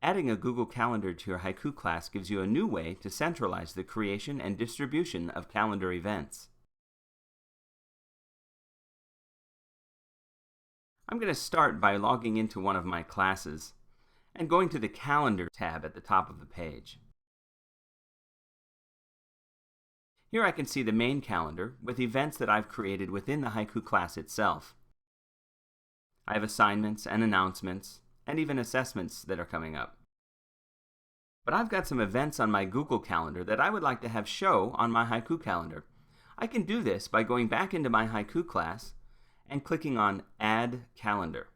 Adding a Google Calendar to your Haiku class gives you a new way to centralize the creation and distribution of calendar events. I'm going to start by logging into one of my classes and going to the Calendar tab at the top of the page. Here I can see the main calendar with events that I've created within the Haiku class itself. I have assignments and announcements and even assessments that are coming up. But I've got some events on my Google Calendar that I would like to have show on my Haiku calendar. I can do this by going back into my Haiku class and clicking on Add Calendar.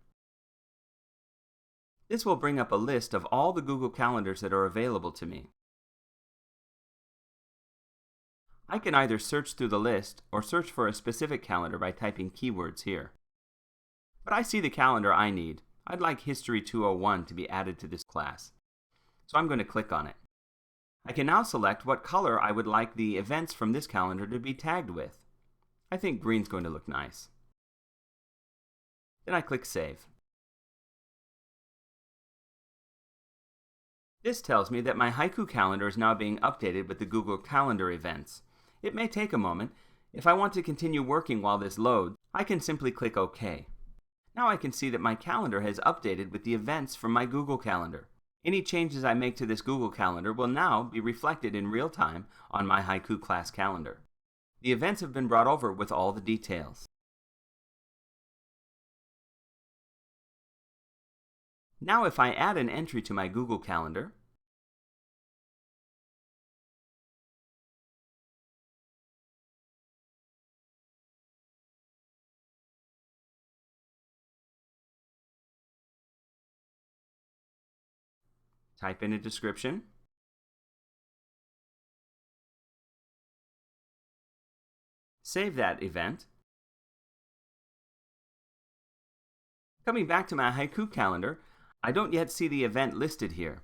This will bring up a list of all the Google Calendars that are available to me. I can either search through the list or search for a specific calendar by typing keywords here. But I see the calendar I need. I'd like History 201 to be added to this class. So I'm going to click on it. I can now select what color I would like the events from this calendar to be tagged with. I think green's going to look nice. Then I click Save. This tells me that my Haiku calendar is now being updated with the Google Calendar events. It may take a moment. If I want to continue working while this loads, I can simply click OK. Now I can see that my calendar has updated with the events from my Google Calendar. Any changes I make to this Google Calendar will now be reflected in real time on my Haiku class calendar. The events have been brought over with all the details. Now if I add an entry to my Google Calendar, type in a description, save that event. Coming back to my Haiku calendar, I don't yet see the event listed here.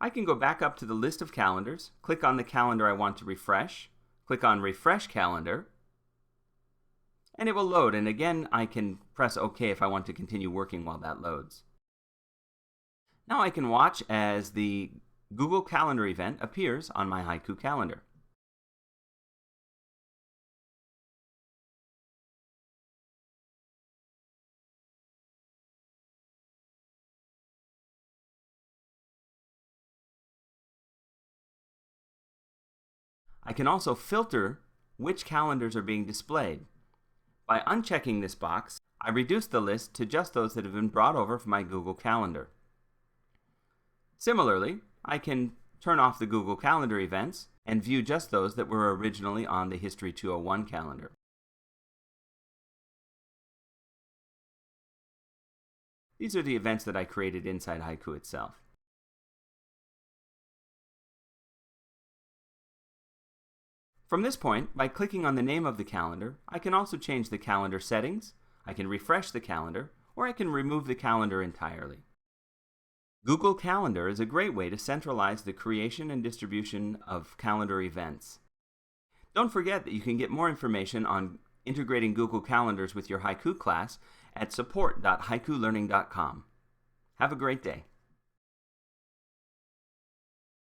I can go back up to the list of calendars, click on the calendar I want to refresh, click on Refresh Calendar, and it will load, and again I can press OK if I want to continue working while that loads. Now I can watch as the Google Calendar event appears on my Haiku calendar. I can also filter which calendars are being displayed. By unchecking this box, I reduce the list to just those that have been brought over from my Google Calendar. Similarly, I can turn off the Google Calendar events and view just those that were originally on the History 201 calendar. These are the events that I created inside Haiku itself. From this point, by clicking on the name of the calendar, I can also change the calendar settings, I can refresh the calendar, or I can remove the calendar entirely. Google Calendar is a great way to centralize the creation and distribution of calendar events. Don't forget that you can get more information on integrating Google Calendars with your Haiku class at support.haikulearning.com. Have a great day.